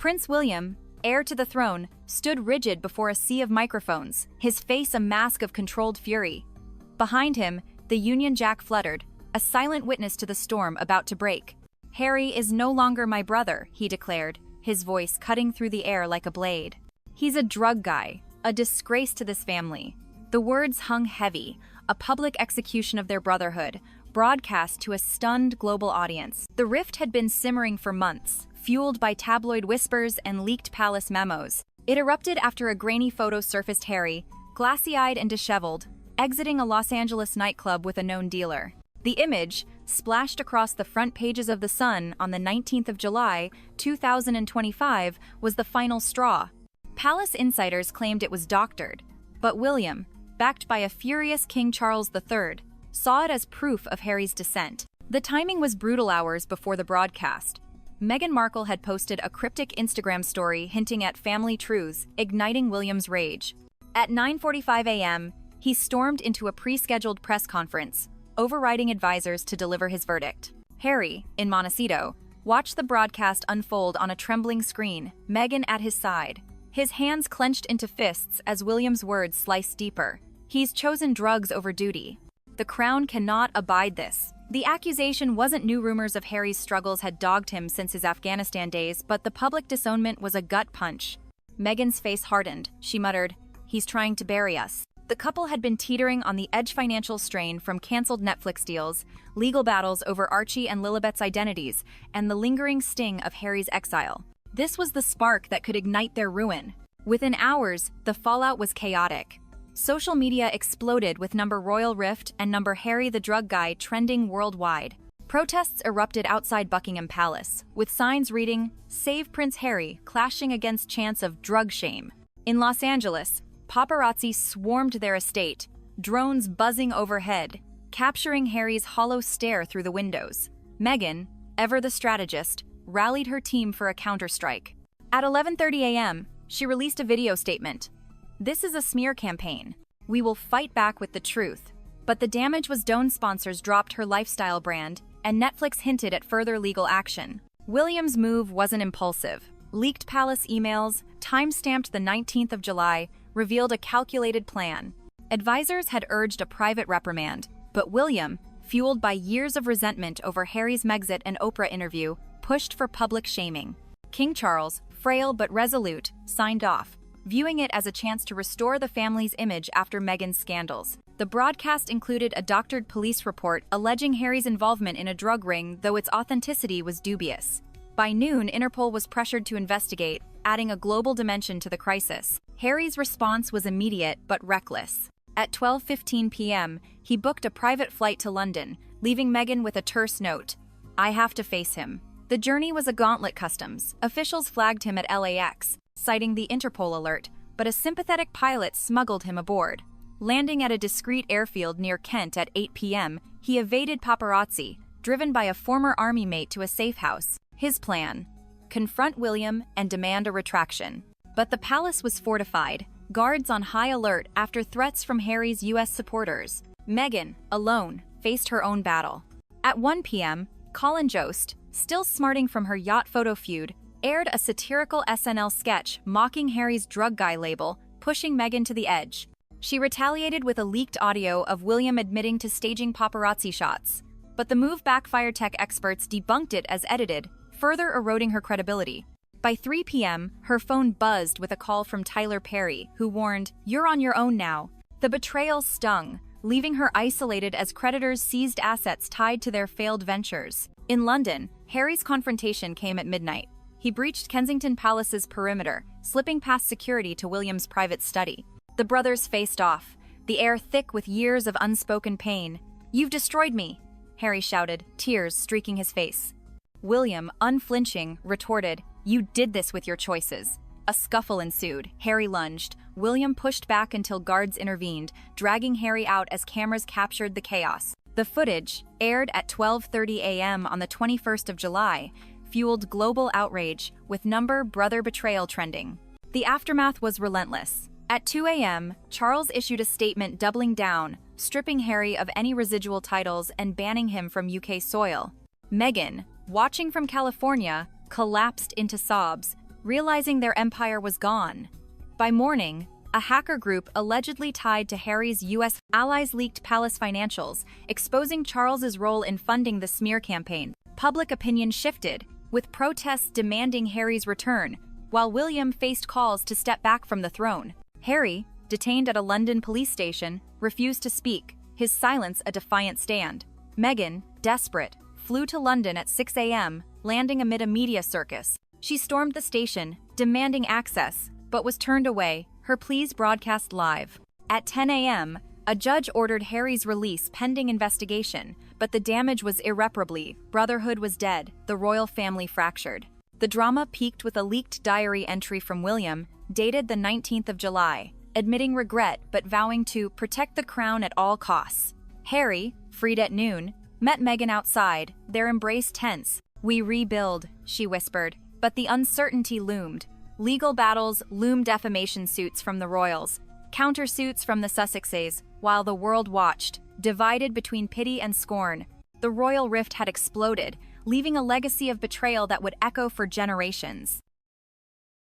Prince William, heir to the throne, stood rigid before a sea of microphones, his face a mask of controlled fury. Behind him, the Union Jack fluttered, a silent witness to the storm about to break. "Harry is no longer my brother," he declared, his voice cutting through the air like a blade. "He's a drug guy, a disgrace to this family." The words hung heavy, a public execution of their brotherhood, broadcast to a stunned global audience. The rift had been simmering for months, fueled by tabloid whispers and leaked palace memos. It erupted after a grainy photo surfaced Harry, glassy-eyed and disheveled, exiting a Los Angeles nightclub with a known dealer. The image, splashed across the front pages of The Sun on the 19th of July, 2025, was the final straw. Palace insiders claimed it was doctored, but William, backed by a furious King Charles III, saw it as proof of Harry's descent. The timing was brutal hours before the broadcast. Meghan Markle had posted a cryptic Instagram story hinting at family truths, igniting William's rage. At 9:45 a.m., he stormed into a pre-scheduled press conference, overriding advisors to deliver his verdict. Harry, in Montecito, watched the broadcast unfold on a trembling screen, Meghan at his side. His hands clenched into fists as William's words sliced deeper. "He's chosen drugs over duty. The Crown cannot abide this." The accusation wasn't new. Rumors of Harry's struggles had dogged him since his Afghanistan days, but the public disownment was a gut punch. Meghan's face hardened. She muttered, "He's trying to bury us." The couple had been teetering on the edge financial strain from canceled Netflix deals, legal battles over Archie and Lilibet's identities, and the lingering sting of Harry's exile. This was the spark that could ignite their ruin. Within hours, the fallout was chaotic. Social media exploded with number Royal Rift and number Harry the Drug Guy trending worldwide. Protests erupted outside Buckingham Palace, with signs reading, "Save Prince Harry," clashing against chants of drug shame. In Los Angeles, paparazzi swarmed their estate, drones buzzing overhead, capturing Harry's hollow stare through the windows. Meghan, ever the strategist, rallied her team for a counterstrike. At 11:30 a.m., she released a video statement. "This is a smear campaign. We will fight back with the truth." But the damage was done. Sponsors dropped her lifestyle brand, and Netflix hinted at further legal action. William's move wasn't impulsive. Leaked palace emails, time-stamped the 19th of July, revealed a calculated plan. Advisors had urged a private reprimand, but William, fueled by years of resentment over Harry's Megxit and Oprah interview, pushed for public shaming. King Charles, frail but resolute, signed off, viewing it as a chance to restore the family's image after Meghan's scandals. The broadcast included a doctored police report alleging Harry's involvement in a drug ring, though its authenticity was dubious. By noon, Interpol was pressured to investigate, adding a global dimension to the crisis. Harry's response was immediate but reckless. At 12:15 p.m., he booked a private flight to London, leaving Meghan with a terse note, "I have to face him." The journey was a gauntlet. Customs officials flagged him at LAX, citing the Interpol alert, but a sympathetic pilot smuggled him aboard. Landing at a discreet airfield near Kent at 8 p.m., he evaded paparazzi, driven by a former army mate to a safe house. His plan: confront William and demand a retraction. But the palace was fortified, guards on high alert after threats from Harry's U.S. supporters. Meghan, alone, faced her own battle. At 1 p.m., Colin Jost, still smarting from her yacht photo feud, aired a satirical SNL sketch mocking Harry's drug guy label, pushing Meghan to the edge. She retaliated with a leaked audio of William admitting to staging paparazzi shots. But the move backfired. Tech experts debunked it as edited, further eroding her credibility. By 3 p.m., her phone buzzed with a call from Tyler Perry, who warned, "You're on your own now." The betrayal stung, leaving her isolated as creditors seized assets tied to their failed ventures. In London, Harry's confrontation came at midnight. He breached Kensington Palace's perimeter, slipping past security to William's private study. The brothers faced off, the air thick with years of unspoken pain. "You've destroyed me," Harry shouted, tears streaking his face. William, unflinching, retorted, "You did this with your choices." A scuffle ensued. Harry lunged. William pushed back until guards intervened, dragging Harry out as cameras captured the chaos. The footage, aired at 12:30 a.m. on the 21st of July, fueled global outrage, with number brother betrayal trending. The aftermath was relentless. At 2 a.m., Charles issued a statement doubling down, stripping Harry of any residual titles and banning him from UK soil. Meghan, watching from California, collapsed into sobs, realizing their empire was gone. By morning, a hacker group allegedly tied to Harry's U.S. allies leaked palace financials, exposing Charles's role in funding the smear campaign. Public opinion shifted, with protests demanding Harry's return, while William faced calls to step back from the throne. Harry, detained at a London police station, refused to speak, his silence a defiant stand. Meghan, desperate, flew to London at 6 a.m., landing amid a media circus. She stormed the station, demanding access, but was turned away, her pleas broadcast live. At 10 a.m., a judge ordered Harry's release pending investigation, but the damage was irreparable. Brotherhood was dead, the royal family fractured. The drama peaked with a leaked diary entry from William, dated the 19th of July, admitting regret but vowing to protect the crown at all costs. Harry, freed at noon, met Meghan outside, their embrace tense. "We rebuild," she whispered, but the uncertainty loomed. Legal battles loomed, defamation suits from the royals, countersuits from the Sussexes, while the world watched, divided between pity and scorn. The royal rift had exploded, leaving a legacy of betrayal that would echo for generations.